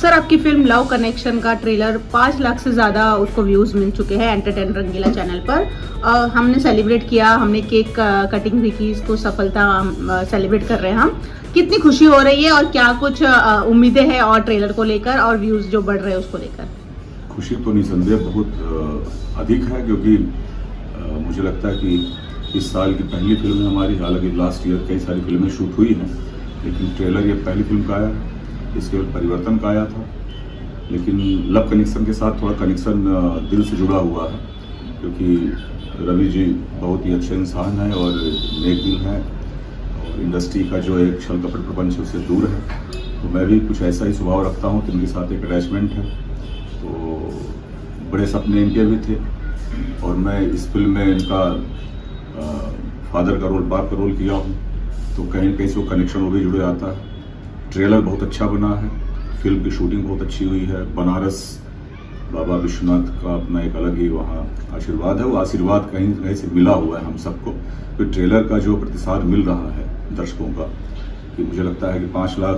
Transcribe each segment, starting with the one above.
Sir आपकी film love connection का trailer 5 lakh से ज़्यादा उसको व्यूज़ मिल चुके हैं एंटरटेन रंगीला चैनल पर। हमने सेलिब्रेट किया, हमने केक कटिंग भी की, इसको सफलता सेलिब्रेट कर रहे हैं हम। कितनी खुशी हो रही है और क्या कुछ उम्मीदें हैं और ट्रेलर को लेकर और व्यूज़ जो बढ़ रहे हैं उसको लेकर? खुशी तो निसंदेह बहुत अधिक है, क्योंकि मुझे लगता है कि इस साल की पहली फिल्म है हमारी। हालांकि लास्ट ईयर कई सारी फिल्में शूट हुई हैं, लेकिन ट्रेलर ये पहली फिल्म का आया। इसके बाद परिवर्तन का आया था, लेकिन लव कनेक्शन के साथ थोड़ा कनेक्शन दिल से जुड़ा हुआ है, क्योंकि रवि जी बहुत ही अच्छे इंसान हैं और नेक दिल हैं और इंडस्ट्री का जो एक छल कपट प्रपंच है उससे दूर है। तो मैं भी कुछ ऐसा ही स्वभाव रखता हूँ कि इनके साथ एक अटैचमेंट है। तो बड़े सपने इनके भी थे और मैं इस फिल्म में इनका फादर का रोल, बाप का रोल किया हूँ, तो कहीं न कहीं से वो कनेक्शन वो भी जुड़े आता है। ट्रेलर बहुत अच्छा बना है, फिल्म की शूटिंग बहुत अच्छी हुई है। बनारस बाबा विश्वनाथ का अपना एक अलग ही वहाँ आशीर्वाद है, वो आशीर्वाद कहीं कहीं से मिला हुआ है हम सबको। तो ट्रेलर का जो प्रतिसाद मिल रहा है दर्शकों का, कि मुझे लगता है कि 5 लाख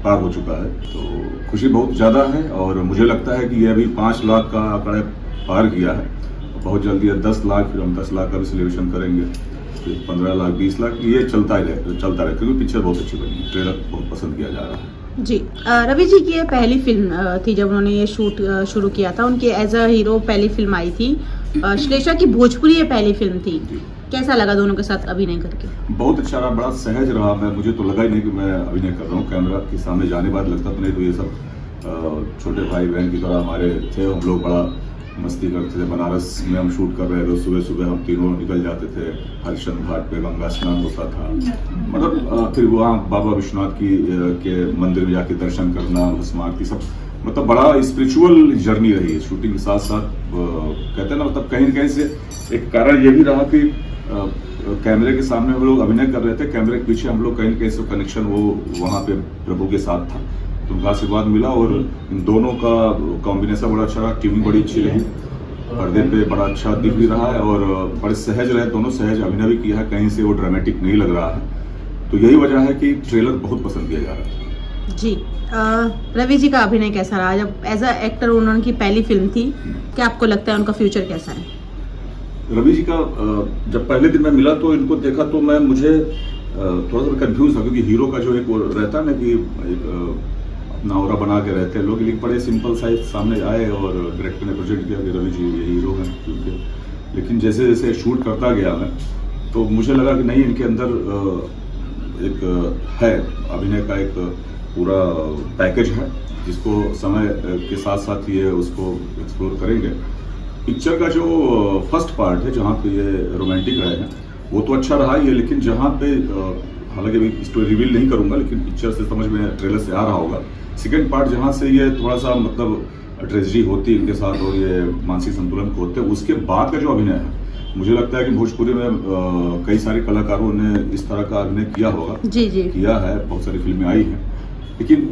पार हो चुका है, तो खुशी बहुत ज़्यादा है। और मुझे लगता है कि ये अभी 5 लाख का आंकड़ा पार किया है, बहुत जल्दी 10 लाख, फिर हम 10 लाख का भी सेलिब्रेशन करेंगे, फिर 15 लाख, 20 लाख, ये चलता रहे, क्योंकि पिक्चर बहुत अच्छी बनी है, ट्रेलर बहुत पसंद किया जा रहा है। जी, रवि जी की ये पहली फिल्म थी जब उन्होंने ये शूट शुरू किया था, उनकी एज अ हीरो पहली फिल्म आई थी। श्लेषा की भोजपुरी ये पहली फिल्म थी, कैसा लगा दोनों के साथ अभिनय करके? बहुत अच्छा रहा, बड़ा सहज रहा। मुझे तो लगा ही नहीं कि मैं अभिनय कर रहा हूँ। कैमरा के सामने जाने बाद लगता तो नहीं, तो ये सब छोटे भाई बहन की तरह हमारे थे। हम लोग बड़ा मस्ती करते थे। बनारस में हम शूट कर रहे थे, सुबह सुबह हम तीनों निकल जाते थे, हरिश्चंद्र घाट पे गंगा स्नान होता था, मतलब फिर वहाँ बाबा विश्वनाथ के मंदिर में जाके दर्शन करना, भस्म आरती, सब मतलब बड़ा स्पिरिचुअल जर्नी रही है। शूटिंग के साथ साथ कहते हैं ना, मतलब कहीं न कहीं से एक कारण ये भी रहा कि कैमरे के सामने हम लोग अभिनय कर रहे थे, कैमरे के पीछे हम लोग कहीं न कहीं से कनेक्शन वो वहाँ पे प्रभु के साथ था, तो उनका आशीर्वाद मिला। और इन दोनों का कॉम्बिनेशन बड़ा अच्छा रहा, ट्यूनिंग बड़ी अच्छी रही, पर्दे पे बड़ा अच्छा दिख भी रहा है और बड़े सहज रहे, दोनों सहज अभिनय भी किया है, कहीं से वो ड्रामेटिक नहीं लग रहा है। तो यही वजह है कि ट्रेलर बहुत पसंद किया जा रहा है। जी, रवि जी का अभिनय कैसा रहा? जब एज अ एक्टर उन्होंने पहली फिल्म थी, क्या आपको लगता है उनका फ्यूचर कैसा है? रवि जी का जब पहले दिन मैं मिला तो इनको देखा तो मुझे थोड़ा सा कंफ्यूज था, क्योंकि हीरो का जो एक वो रहता है ना कि अपना ऑरा बना के रहते हैं लोग, लेकिन बड़े सिंपल साइज सामने आए और डायरेक्टर ने प्रोजेक्ट किया कि रवि जी ये हीरो हैं क्योंकि। लेकिन जैसे जैसे शूट करता गया मैं, तो मुझे लगा कि नहीं, इनके अंदर एक है अभिनय का एक पूरा पैकेज है, जिसको समय के साथ साथ ये उसको एक्सप्लोर करेंगे। पिक्चर का जो फर्स्ट पार्ट है, जहाँ पे ये रोमांटिक रहे हैं, वो तो अच्छा रहा ही है, लेकिन जहाँ पे हालांकि अभी स्टोरी रिवील नहीं करूंगा, लेकिन पिक्चर से समझ में, ट्रेलर से आ रहा होगा, सेकेंड पार्ट जहाँ से ये थोड़ा सा मतलब ट्रेजेडी होती है इनके साथ और ये मानसिक संतुलन होते हैं, उसके बाद का जो अभिनय है, मुझे लगता है कि भोजपुरी में कई सारे कलाकारों ने इस तरह का अभिनय किया होगा। जी जी, किया है, बहुत सारी फिल्में आई हैं, लेकिन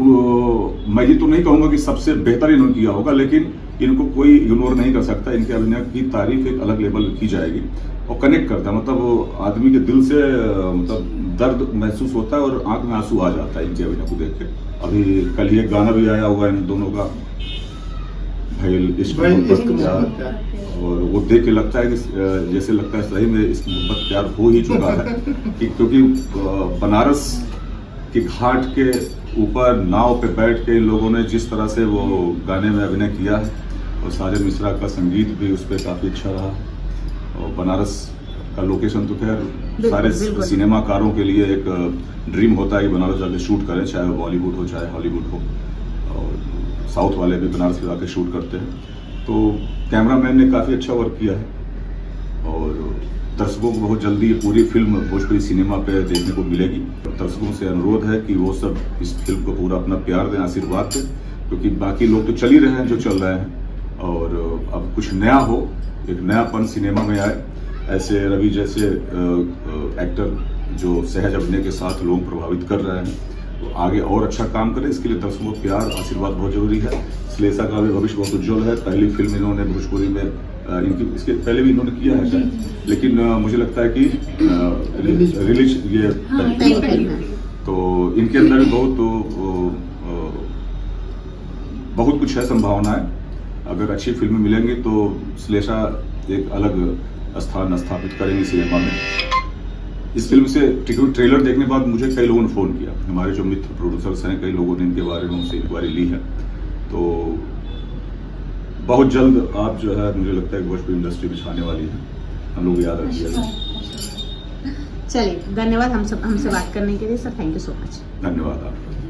मैं ये तो नहीं कहूँगा कि सबसे बेहतर इन्होंने किया होगा, लेकिन इनको कोई इग्नोर नहीं कर सकता। इनके अभिनय की तारीफ एक अलग लेवल की जाएगी और कनेक्ट करता है, मतलब वो आदमी के दिल से मतलब दर्द महसूस होता है और आंख में आंसू आ जाता है इनके अभिनय को देख के। अभी कल ही एक गाना भी आया हुआ है इन दोनों का, भैल इश्क और वो देख के लगता है कि जैसे लगता है सही में इस मोहब्बत प्यार हो ही चुका है कि क्योंकि बनारस के घाट के ऊपर नाव पे बैठ के इन लोगों ने जिस तरह से वो गाने में अभिनय किया है, और साजन मिश्रा का संगीत भी उस पर काफ़ी अच्छा रहा। और बनारस का लोकेशन तो खैर सारे सिनेमाकारों के लिए एक ड्रीम होता है कि बनारस जाके शूट करें, चाहे वो बॉलीवुड हो चाहे हॉलीवुड हो, और साउथ वाले भी बनारस के जाके शूट करते हैं। तो कैमरामैन ने काफ़ी अच्छा वर्क किया है और दर्शकों को बहुत जल्दी ये पूरी फिल्म भोजपुरी सिनेमा पे देखने को मिलेगी। दर्शकों से अनुरोध है कि वो सब इस फिल्म को पूरा अपना प्यार दें, आशीर्वाद दें, क्योंकि बाकी लोग तो चल ही रहे हैं जो चल रहे हैं, और अब कुछ नया हो, एक नयापन सिनेमा में आए। ऐसे रवि जैसे एक्टर जो सहज अभिनय के साथ लोग प्रभावित कर रहे हैं, तो आगे और अच्छा काम करें। इसके लिए दर्शकों को प्यार, आशीर्वाद बहुत जरूरी है। श्लेषा का भी भविष्य बहुत उज्जवल है। पहली फिल्म इन्होंने भोजपुरी में इनकी, इसके पहले भी इन्होंने किया है शायद, लेकिन मुझे लगता है कि रिलीज ये तो इनके अंदर भी बहुत बहुत कुछ है संभावनाएं। अगर अच्छी फिल्में मिलेंगी तो श्लेषा एक अलग स्थान स्थापित करेंगे सिनेमा में। इस फिल्म से ट्रेलर देखने के बाद मुझे कई लोगों ने फ़ोन किया, हमारे जो मित्र प्रोड्यूसर्स हैं, कई लोगों ने इनके बारे में उनसे इंक्वायरी ली है। तो बहुत जल्द आप जो है, मुझे लगता है भोजपुरी इंडस्ट्री में छाने वाली है, हम लोग याद रखिएगा। चलिए, धन्यवाद हमसे बात करने के लिए sir, thank you so much. धन्यवाद आपका।